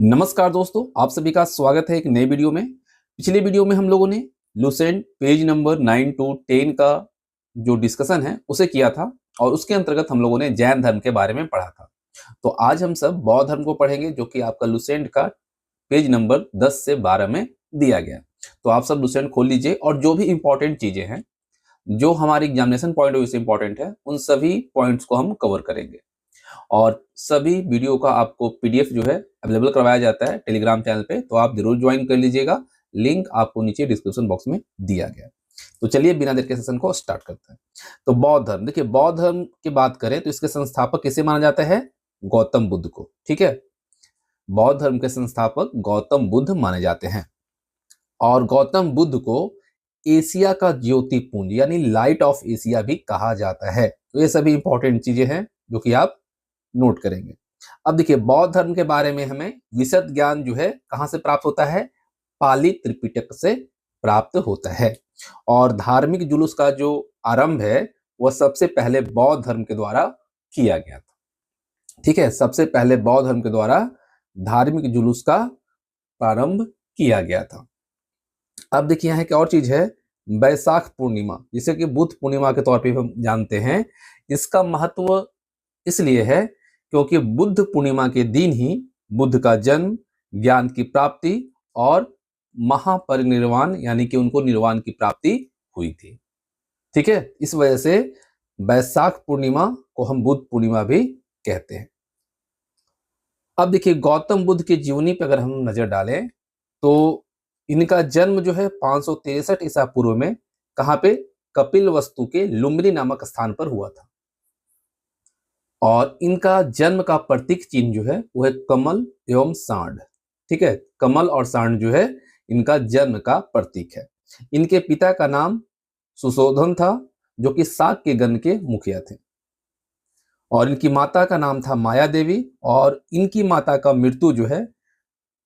नमस्कार दोस्तों, आप सभी का स्वागत है एक नए वीडियो में। पिछले वीडियो में हम लोगों ने लुसेंट पेज नंबर 9 to 10 का जो डिस्कशन है उसे किया था और उसके अंतर्गत हम लोगों ने जैन धर्म के बारे में पढ़ा था। तो आज हम सब बौद्ध धर्म को पढ़ेंगे जो कि आपका लुसेंट का पेज नंबर 10 से 12 में दिया गया। तो आप सब लुसेंट खोल लीजिए और जो भी इंपॉर्टेंट चीजें हैं, जो हमारी एग्जामिनेशन पॉइंट ऑफ व्यू से इंपॉर्टेंट है, उन सभी पॉइंट्स को हम कवर करेंगे। और सभी वीडियो का आपको पीडीएफ जो है अवेलेबल करवाया जाता है टेलीग्राम चैनल पे, तो आप जरूर ज्वाइन कर लीजिएगा। लिंक आपको नीचे डिस्क्रिप्शन बॉक्स में दिया गया है। तो चलिए बिना देर के सेशन को स्टार्ट करते हैं। तो बौद्ध धर्म, देखिए बौद्ध धर्म की बात करें तो इसके संस्थापक किसे माना जाता है? गौतम बुद्ध को। ठीक है, बौद्ध धर्म के संस्थापक गौतम बुद्ध माने जाते हैं और गौतम बुद्ध को एशिया का ज्योतिपुंज यानी लाइट ऑफ एशिया भी कहा जाता है। तो ये सभी इंपॉर्टेंट चीजें हैं जो कि आप नोट करेंगे। अब देखिए बौद्ध धर्म के बारे में हमें विशद ज्ञान जो है कहां से प्राप्त होता है? पाली त्रिपिटक से प्राप्त होता है। और धार्मिक जुलूस का जो आरंभ है वह सबसे पहले बौद्ध धर्म के द्वारा किया गया था। ठीक है, सबसे पहले बौद्ध धर्म के द्वारा धार्मिक जुलूस का प्रारंभ किया गया था। अब देखिए यहाँ एक और चीज है, बैसाख पूर्णिमा, जिसे कि बुद्ध पूर्णिमा के तौर पे हम जानते हैं। इसका महत्व इसलिए है क्योंकि बुद्ध पूर्णिमा के दिन ही बुद्ध का जन्म, ज्ञान की प्राप्ति और महापरिनिर्वाण यानी कि उनको निर्वाण की प्राप्ति हुई थी। ठीक है, इस वजह से बैसाख पूर्णिमा को हम बुद्ध पूर्णिमा भी कहते हैं। अब देखिए गौतम बुद्ध की जीवनी पर अगर हम नजर डालें तो इनका जन्म जो है 563 ईसा पूर्व में कहां पे? कपिलवस्तु के लुम्बिनी नामक स्थान पर हुआ था। और इनका जन्म का प्रतीक चिन्ह जो है वो है कमल एवं सांड। ठीक है, कमल और सांड जो है इनका जन्म का प्रतीक है। इनके पिता का नाम सुशोधन था जो कि शाक्य गण के मुखिया थे और इनकी माता का नाम था माया देवी। और इनकी माता का मृत्यु जो है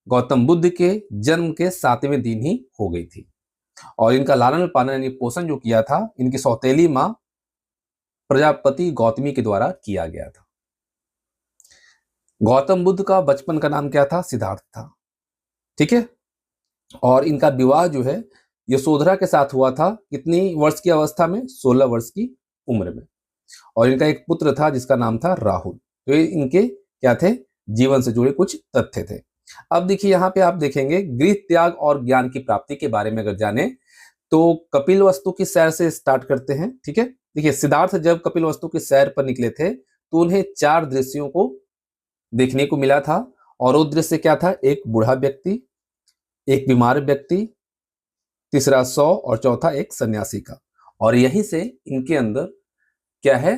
गौतम बुद्ध के जन्म के 7वें दिन ही हो गई थी। और इनका लालन पालन यानी पोषण जो किया था इनकी सौतेली मां प्रजापति गौतमी के द्वारा किया गया था। गौतम बुद्ध का बचपन का नाम क्या था? सिद्धार्थ था। ठीक है, और इनका विवाह जो है यशोधरा के साथ हुआ था। कितनी वर्ष की अवस्था में? 16 वर्ष की उम्र में। और इनका एक पुत्र था जिसका नाम था राहुल। तो ये इनके क्या थे? जीवन से जुड़े कुछ तथ्य थे। अब देखिए यहाँ पे आप देखेंगे गृह त्याग और ज्ञान की प्राप्ति के बारे में अगर जाने तो कपिलवस्तु की सैर से स्टार्ट करते हैं। ठीक है, देखिए सिद्धार्थ जब कपिलवस्तु की सैर पर निकले थे तो उन्हें 4 दृश्यों को देखने को मिला था। और वो दृश्य क्या था? एक बूढ़ा व्यक्ति, एक बीमार व्यक्ति, तीसरा 100 और चौथा एक सन्यासी का। और यहीं से इनके अंदर क्या है?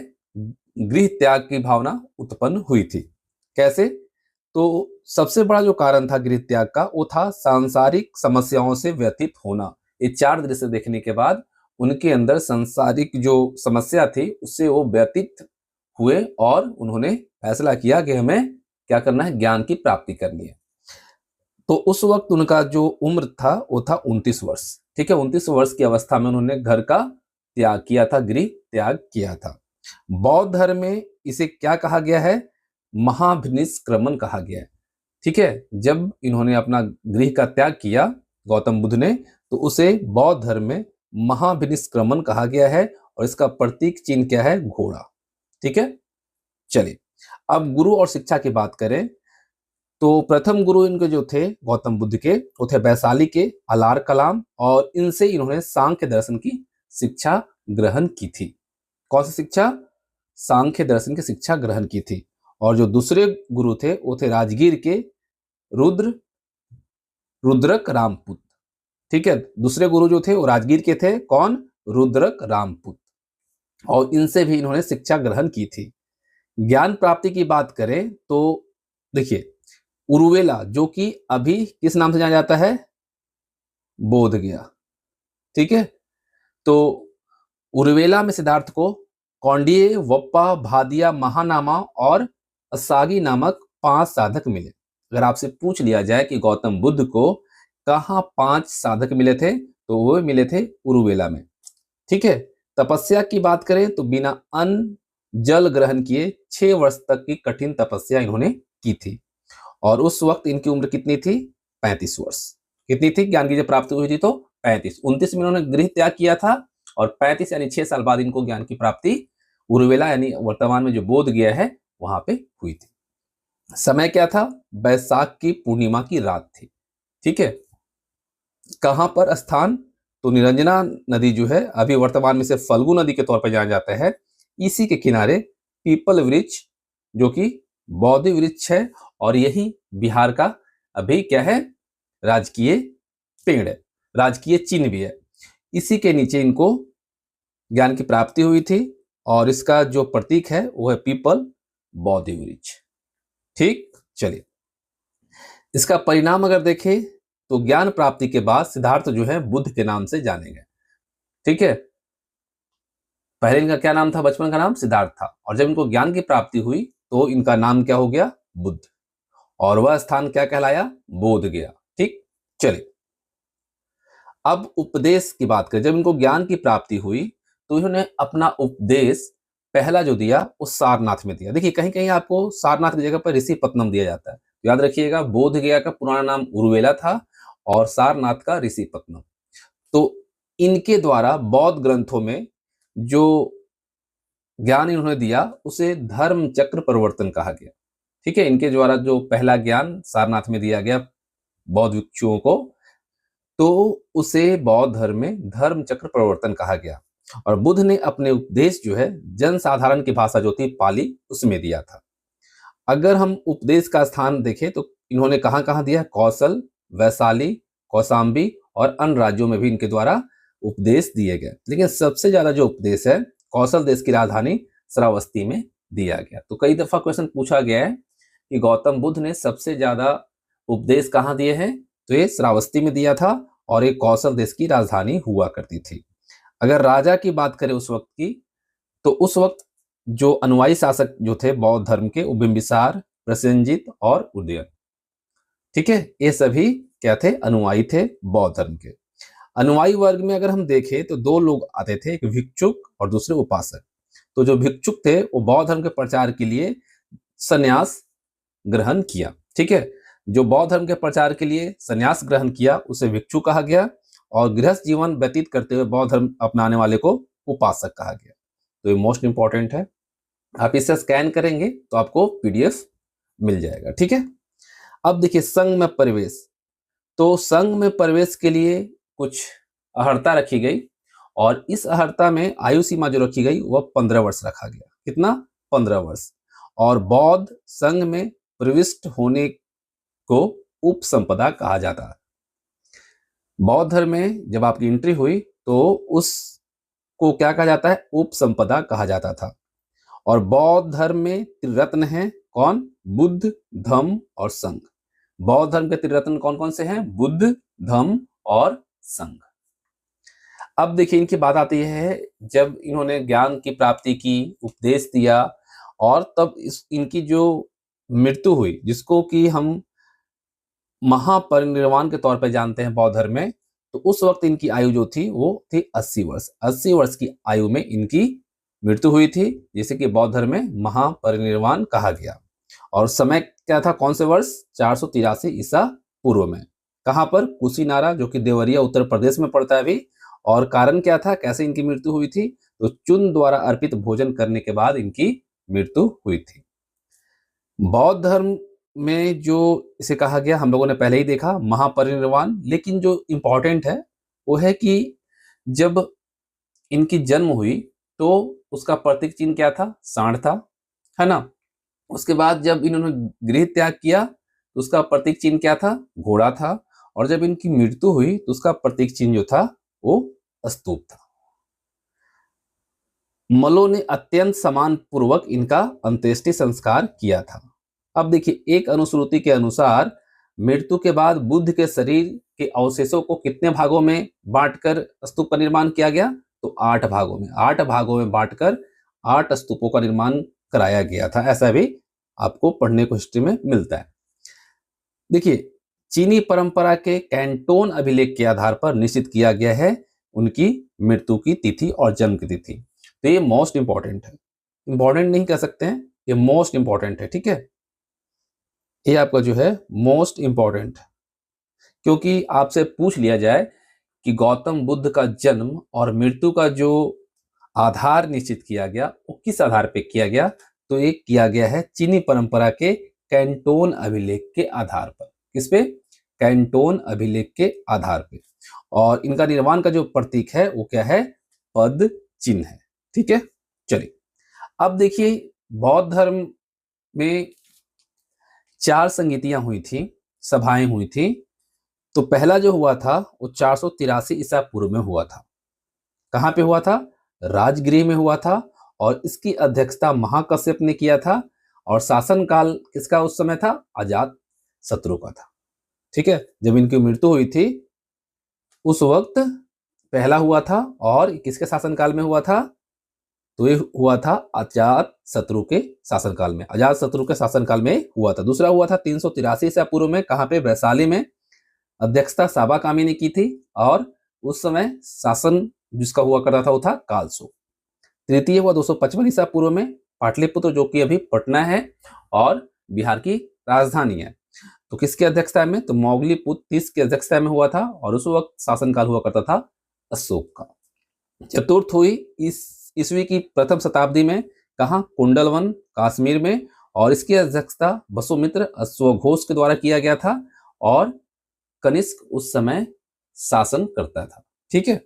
गृह त्याग की भावना उत्पन्न हुई थी। कैसे? तो सबसे बड़ा जो कारण था गृह त्याग का वो था सांसारिक समस्याओं से व्यतीत होना। ये 4 दृश्य देखने के बाद उनके अंदर सांसारिक जो समस्या थी उससे वो व्यतीत हुए और उन्होंने फैसला किया कि हमें क्या करना है? ज्ञान की प्राप्ति करनी है। तो उस वक्त उनका जो उम्र था वो था 29 वर्ष। ठीक है, 29 वर्ष की अवस्था में उन्होंने घर का त्याग किया था, गृह त्याग किया था। बौद्ध धर्म में इसे क्या कहा गया है? महाभिनिष्क्रमण कहा गया है। ठीक है, जब इन्होंने अपना गृह का त्याग किया गौतम बुद्ध ने तो उसे बौद्ध धर्म में महाभिनिष्क्रमण कहा गया है और इसका प्रतीक चिन्ह क्या है? घोड़ा। ठीक है, चलिए अब गुरु और शिक्षा की बात करें तो प्रथम गुरु इनके जो थे गौतम बुद्ध के वो थे वैशाली के अलार कलाम और इनसे इन्होंने सांख्य दर्शन की शिक्षा ग्रहण की थी। कौन सी शिक्षा? सांख्य दर्शन की शिक्षा ग्रहण की थी। और जो दूसरे गुरु थे वो थे राजगीर के रुद्रक रामपुत। ठीक है, दूसरे गुरु जो थे वो राजगीर के थे। कौन? रुद्रक रामपुत। और इनसे भी इन्होंने शिक्षा ग्रहण की थी। ज्ञान प्राप्ति की बात करें तो देखिए उरुवेला जो कि अभी किस नाम से जाना जाता है? बोध गया। ठीक है, तो उरुवेला में सिद्धार्थ को कौंडिन्य, वप्पा, भादिया, महानामा और असागी नामक 5 साधक मिले। अगर आपसे पूछ लिया जाए कि गौतम बुद्ध को कहाँ 5 साधक मिले थे तो वो मिले थे उरुवेला में। ठीक है, तपस्या की बात करें तो बिना अन्न जल ग्रहण किए 6 वर्ष तक की कठिन तपस्या इन्होंने की थी। और उस वक्त इनकी उम्र कितनी थी? 35 वर्ष। कितनी थी ज्ञान की जब प्राप्ति हुई थी? तो 35। 29 में इन्होंने गृह त्याग किया था और 35 यानी 6 साल बाद इनको ज्ञान की प्राप्ति उर्वेला यानी वर्तमान में जो बोध गया है वहां पे हुई थी। समय क्या था? बैसाख की पूर्णिमा की रात थी। ठीक है। कहां पर स्थान? तो निरंजना नदी जो है अभी वर्तमान में से फल्गु नदी के तौर पर जाना जाता है, इसी के किनारे पीपल वृक्ष जो कि बोधि वृक्ष है और यही बिहार का अभी क्या है? राजकीय पेड़ है, राजकीय चिन्ह भी है। इसी के नीचे इनको ज्ञान की प्राप्ति हुई थी और इसका जो प्रतीक है वो है पीपल बोधि वृक्ष। ठीक, चलिए इसका परिणाम अगर देखें तो ज्ञान प्राप्ति के बाद सिद्धार्थ जो है बुद्ध के नाम से जाने गए। ठीक है। पहले इनका क्या नाम था? बचपन का नाम सिद्धार्थ था और जब इनको ज्ञान की प्राप्ति हुई तो इनका नाम क्या हो गया? बुद्ध। और वह स्थान क्या कहलाया? बोध गया। ठीक, चलिए अब उपदेश की बात करें। जब इनको ज्ञान की प्राप्ति हुई तो इन्होंने अपना उपदेश पहला जो दिया वो सारनाथ में दिया। देखिए कहीं कहीं आपको सारनाथ की जगह पर ऋषिपत्नम दिया जाता है, याद रखिएगा बोध गया का पुराना नाम उर्वेला था और सारनाथ का ऋषिपत्नम। तो इनके द्वारा बौद्ध ग्रंथों में जो ज्ञान इन्होंने दिया उसे धर्म चक्र परिवर्तन कहा गया। ठीक है। इनके द्वारा जो पहला ज्ञान सारनाथ में दिया गया बौद्ध भिक्षुओं को तो उसे बौद्ध धर्म में धर्म चक्र परिवर्तन कहा गया। और बुद्ध ने अपने उपदेश जो है जन साधारण की भाषा जो थी पाली उसमें दिया था। अगर हम उपदेश का स्थान देखें तो इन्होंने कहां कहां दिया? कौशल, वैशाली, कौशाम्बी और अन्य राज्यों में भी इनके द्वारा उपदेश दिए गए। लेकिन सबसे ज्यादा जो उपदेश है कौशल देश की राजधानी श्रावस्ती में दिया गया। तो कई दफा क्वेश्चन पूछा गया है कि गौतम बुद्ध ने सबसे ज्यादा उपदेश कहां दिए हैं? तो ये श्रावस्ती में दिया था और एक कौशल देश की राजधानी हुआ करती थी। अगर राजा की बात करें उस वक्त की तो उस वक्त जो अनुयायी शासक जो थे बौद्ध धर्म के वो बिंबिसार, प्रसेनजीत और उदयन। ठीक है। ये सभी क्या थे? अनुयायी थे बौद्ध धर्म के। अनुयायी वर्ग में अगर हम देखें तो दो लोग आते थे, एक भिक्षुक और दूसरे उपासक। तो जो भिक्षुक थे वो बौद्ध धर्म के प्रचार के लिए संन्यास ग्रहण किया। ठीक है। जो बौद्ध धर्म के प्रचार के लिए संन्यास ग्रहण किया उसे भिक्षु कहा गया और गृहस्थ जीवन व्यतीत करते हुए बौद्ध धर्म अपनाने वाले को उपासक कहा गया। तो ये मोस्ट इंपॉर्टेंट है। आप इसे स्कैन करेंगे तो आपको पीडीएफ मिल जाएगा। ठीक है। अब देखिए संघ में प्रवेश। तो संघ में प्रवेश के लिए कुछ अहर्ता रखी गई और इस अहर्ता में आयु सीमा जो रखी गई वह 15 वर्ष रखा गया। कितना? 15 वर्ष। और बौद्ध संघ में प्रविष्ट होने को उपसंपदा कहा जाता है। बौद्ध धर्म में जब आपकी एंट्री हुई तो उसको क्या कहा जाता है? उपसंपदा कहा जाता था। और बौद्ध धर्म में त्रिरत्न है। कौन? बुद्ध, धम्म और संघ। बौद्ध धर्म के त्रिरत्न कौन कौन से हैं? बुद्ध, धम्म और संघ। अब देखिए इनकी बात आती है जब इन्होंने ज्ञान की प्राप्ति की, उपदेश दिया और तब इनकी जो मृत्यु हुई जिसको कि हम महापरिनिर्वाण के तौर पर जानते हैं बौद्ध धर्म में, तो उस वक्त इनकी आयु जो थी वो थी 80 वर्ष। 80 वर्ष की आयु में इनकी मृत्यु हुई थी जिसे कि बौद्ध धर्म में महापरिनिर्वाण कहा गया। और समय क्या था? कौन से वर्ष? 483 ईसा पूर्व में। कहां पर? कुशीनारा जो कि देवरिया उत्तर प्रदेश में पड़ता है अभी। और कारण क्या था? कैसे इनकी मृत्यु हुई थी? तो चुन द्वारा अर्पित भोजन करने के बाद इनकी मृत्यु हुई थी। बौद्ध धर्म में जो इसे कहा गया हम लोगों ने पहले ही देखा महापरिनिर्वाण। लेकिन जो इंपॉर्टेंट है वो है कि जब इनकी जन्म हुई तो उसका प्रतीक चिन्ह क्या था? सांड था, है ना। उसके बाद जब इन्होंने गृह त्याग किया तो उसका प्रतीक चिन्ह क्या था? घोड़ा था। और जब इनकी मृत्यु हुई तो उसका प्रतीक चिन्ह जो था वो स्तूप था। मलों ने अत्यंत सम्मान पूर्वक इनका अंत्येष्टि संस्कार किया था। अब देखिए एक अनुश्रुति के अनुसार मृत्यु के बाद बुद्ध के शरीर के अवशेषों को कितने भागों में बांटकर स्तूप का निर्माण किया गया? तो 8 भागों में। 8 भागों में बांटकर 8 स्तूपों का निर्माण कराया गया था। ऐसा भी आपको पढ़ने को हिस्ट्री में मिलता है। देखिए चीनी परंपरा के कैंटोन अभिलेख के आधार पर निश्चित किया गया है उनकी मृत्यु की तिथि और जन्म की तिथि। तो ये मोस्ट इंपॉर्टेंट है। इंपॉर्टेंट नहीं कह सकते हैं, ये मोस्ट इंपॉर्टेंट है। ठीक है। ये आपका जो है मोस्ट इंपॉर्टेंट, क्योंकि आपसे पूछ लिया जाए कि गौतम बुद्ध का जन्म और मृत्यु का जो आधार निश्चित किया गया वो किस आधार पे किया गया, तो ये किया गया है चीनी परंपरा के कैंटोन अभिलेख के आधार पर। किस पे? कैंटोन अभिलेख के आधार पे। और इनका निर्माण का जो प्रतीक है वो क्या है? पद चिन्ह है। ठीक है, चलिए अब देखिए बौद्ध धर्म में 4 संगीतियां हुई थी, सभाएं हुई थी। तो पहला जो हुआ था वो 483 ईसा पूर्व में हुआ था। कहाँ पे हुआ था? राजगृह में हुआ था। और इसकी अध्यक्षता महाकश्यप ने किया था। और शासनकाल किसका उस समय था? अजात शत्रु का था। ठीक है, जब इनकी मृत्यु हुई थी उस वक्त पहला हुआ था। और किसके शासनकाल में हुआ था? तो ये हुआ था अजात शत्रु के शासनकाल में। अजात शत्रु के शासनकाल में हुआ था। दूसरा हुआ था 383 ईसा पूर्व में। कहाँ पे? वैशाली में। अध्यक्षता साबा कामी ने की थी। और उस समय शासन जिसका हुआ करता था वो था कालसो। तृतीय हुआ 255 ईसा पूर्व में, पाटलिपुत्र जो कि अभी पटना है और बिहार की राजधानी है। तो किसकी अध्यक्षता में? तो मौगलीपुत्र तीस की अध्यक्षता में हुआ था। और उस वक्त शासनकाल हुआ करता था अशोक का। चतुर्थ हुई इस ईस्वी की प्रथम शताब्दी में। कहाँ? कुंडलवन कश्मीर में। और इसकी अध्यक्षता वसुमित्र अश्वघोष के द्वारा किया गया था। और कनिष्क उस समय शासन करता था। ठीक है,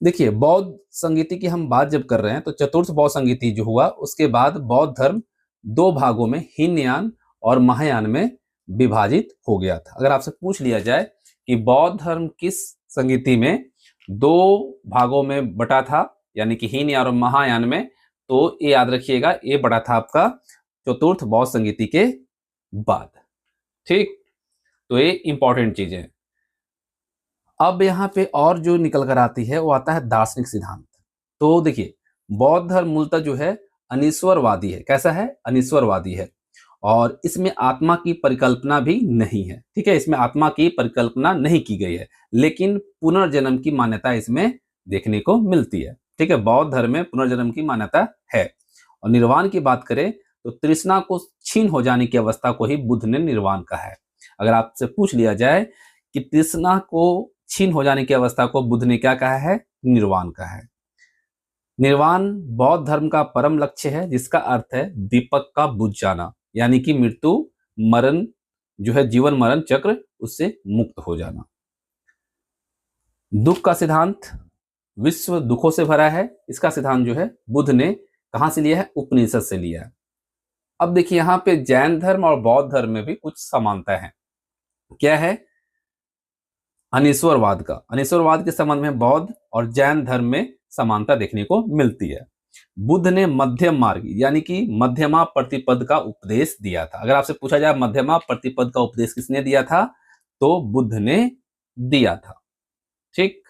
देखिए बौद्ध संगीति की हम बात जब कर रहे हैं तो चतुर्थ बौद्ध संगीति जो हुआ उसके बाद बौद्ध धर्म 2 भागों में हीनयान और महायान में विभाजित हो गया था। अगर आपसे पूछ लिया जाए कि बौद्ध धर्म किस संगीति में 2 भागों में बटा था, यानी कि हीनयान और महायान में, तो ये याद रखिएगा ये बटा था आपका चतुर्थ बौद्ध संगीति के बाद। ठीक, तो ये इंपॉर्टेंट चीजें हैं। अब यहाँ पे और जो निकल कर आती है वो आता है दार्शनिक सिद्धांत। तो देखिए बौद्ध धर्म मूलतः जो है अनीश्वरवादी है। कैसा है? अनीश्वरवादी है। और इसमें आत्मा की परिकल्पना भी नहीं है। ठीक है, इसमें आत्मा की परिकल्पना नहीं की गई है, लेकिन पुनर्जन्म की मान्यता इसमें देखने को मिलती है। ठीक है, बौद्ध धर्म में पुनर्जन्म की मान्यता है। और निर्वाण की बात करें तो तृष्णा को छीन हो जाने की अवस्था को ही बुद्ध ने निर्वाण कहा है। अगर आपसे पूछ लिया जाए कि तृष्णा को छीन हो जाने की अवस्था को बुद्ध ने क्या कहा है? निर्वाण कहा है। निर्वाण बौद्ध धर्म का परम लक्ष्य है, जिसका अर्थ है दीपक का बुझ जाना, यानी कि मृत्यु मरण जो है जीवन मरण चक्र उससे मुक्त हो जाना। दुख का सिद्धांत, विश्व दुखों से भरा है, इसका सिद्धांत जो है बुद्ध ने कहां से लिया है? उपनिषद से लिया है। अब देखिए यहां पे जैन धर्म और बौद्ध धर्म में भी कुछ समानता है। क्या है? अनीश्वरवाद का। अनीश्वरवाद के संबंध में बौद्ध और जैन धर्म में समानता देखने को मिलती है। बुद्ध ने मध्यम मार्ग यानी कि मध्यमा प्रतिपद का उपदेश दिया था। अगर आपसे पूछा जाए मध्यमा प्रतिपद का उपदेश किसने दिया था, तो बुद्ध ने दिया था। ठीक,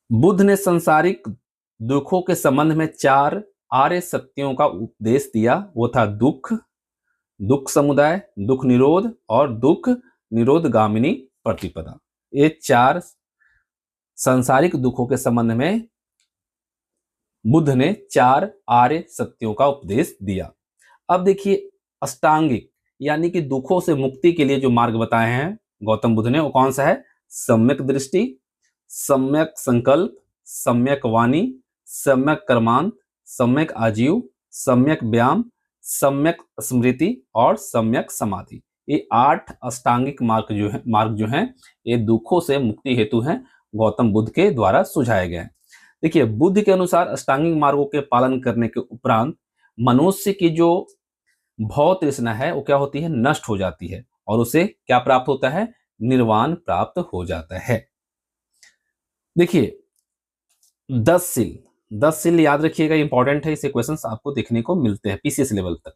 बुद्ध ने सांसारिक दुखों के संबंध में 4 आर्य सत्यों का उपदेश दिया। वो था दुख, दुख समुदाय, दुख निरोध और दुख निरोधगामिनी प्रतिपदा। ये 4 सांसारिक दुखों के संबंध में बुद्ध ने 4 आर्य सत्यों का उपदेश दिया। अब देखिए अष्टांगिक यानी कि दुखों से मुक्ति के लिए जो मार्ग बताए हैं गौतम बुद्ध ने, वो कौन सा है? सम्यक दृष्टि, सम्यक संकल्प, सम्यक वाणी, सम्यक कर्मांत, सम्यक आजीव, सम्यक व्यायाम, सम्यक स्मृति और सम्यक समाधि। ये 8 अष्टांगिक मार्ग जो हैं ये दुखों से मुक्ति हेतु हैं, गौतम बुद्ध के द्वारा सुझाए गए हैं। देखिए बुद्ध के अनुसार अष्टांगिक मार्गों के पालन करने के उपरांत मनुष्य की जो भव तृष्णा है वो क्या होती है? नष्ट हो जाती है। और उसे क्या प्राप्त होता है? निर्वाण प्राप्त हो जाता है। देखिए 10 सील याद रखिएगा, इंपॉर्टेंट है। इसे क्वेश्चंस आपको देखने को मिलते हैं पीसीएस लेवल तक।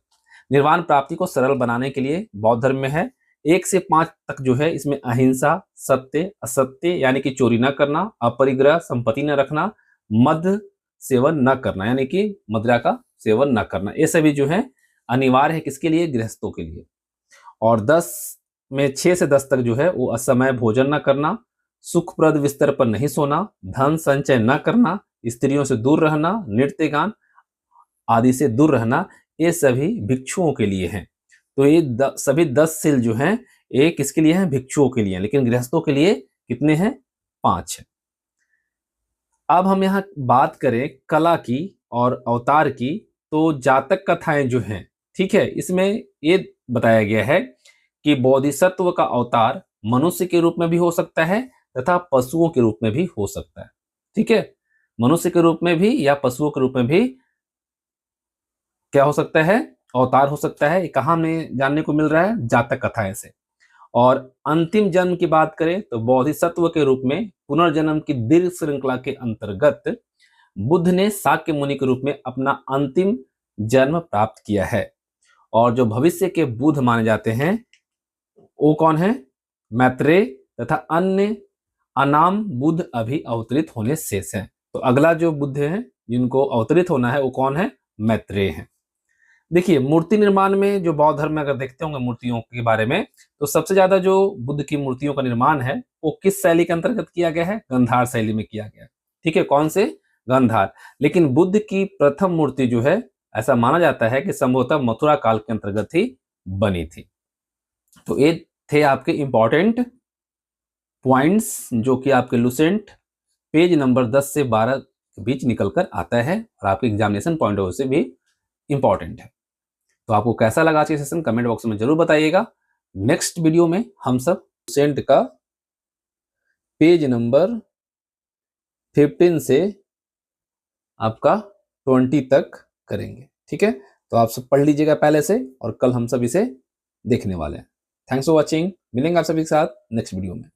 निर्वाण प्राप्ति को सरल बनाने के लिए बौद्ध धर्म में है 1 से 5 तक जो है इसमें अहिंसा, सत्य, असत्य यानी कि चोरी न करना, अपरिग्रह संपत्ति न रखना, मद सेवन न करना यानी कि मदिरा का सेवन न करना, ये सभी जो है अनिवार्य है। किसके लिए? गृहस्थों के लिए। और 10 में 6 से 10 तक जो है वो असमय भोजन न करना, सुखप्रद बिस्तर पर नहीं सोना, धन संचय न करना, स्त्रियों से दूर रहना, नृत्य गान आदि से दूर रहना, ये सभी भिक्षुओं के लिए हैं। तो ये सभी 10 सेल जो हैं ये किसके लिए हैं? भिक्षुओं के लिए हैं, लेकिन गृहस्थों के लिए कितने हैं? 5 है। अब हम यहाँ बात करें कला की और अवतार की, तो जातक कथाएं जो हैं, ठीक है, इसमें ये बताया गया है कि बोधिसत्व का अवतार मनुष्य के रूप में भी हो सकता है तथा पशुओं के रूप में भी हो सकता है। ठीक है, मनुष्य के रूप में भी या पशुओं के रूप में भी क्या हो सकता है? अवतार हो सकता है। कहाँ हमें जानने को मिल रहा है? जातक कथाएं से। और अंतिम जन्म की बात करें तो बोधिसत्व के रूप में पुनर्जन्म की दीर्घ श्रृंखला के अंतर्गत बुद्ध ने शाक्य मुनि के रूप में अपना अंतिम जन्म प्राप्त किया है। और जो भविष्य के बुद्ध माने जाते हैं वो कौन है? मैत्रेय तथा अन्य अनाम बुद्ध अभी अवतरित होने शेष हैं। तो अगला जो बुद्ध है जिनको अवतरित होना है वो कौन है? मैत्रेय है। देखिए, मूर्ति निर्माण में जो बौद्ध धर्म में अगर देखते होंगे मूर्तियों के बारे में, तो सबसे ज्यादा जो बुद्ध की मूर्तियों का निर्माण है वो किस शैली के अंतर्गत किया गया है? गांधार शैली में किया गया है। ठीक है, कौन से? गांधार। लेकिन बुद्ध की प्रथम मूर्ति जो है ऐसा माना जाता है कि संभवतः मथुरा काल के अंतर्गत ही बनी थी। तो ये थे आपके इंपॉर्टेंट पॉइंट्स जो कि आपके लुसेंट पेज नंबर 10 से 12 के बीच निकल कर आता है और आपके एग्जामिनेशन पॉइंट ऑफ व्यू से भी इंपॉर्टेंट है। तो आपको कैसा लगा आज ये सेशन कमेंट बॉक्स में जरूर बताइएगा। नेक्स्ट वीडियो में हम सब लुसेंट का पेज नंबर 15 से आपका 20 तक करेंगे। ठीक है, तो आप सब पढ़ लीजिएगा पहले से और कल हम सब इसे देखने वाले हैं। Thanks for watching. मिलेंगे आप सभी के साथ नेक्स्ट वीडियो में।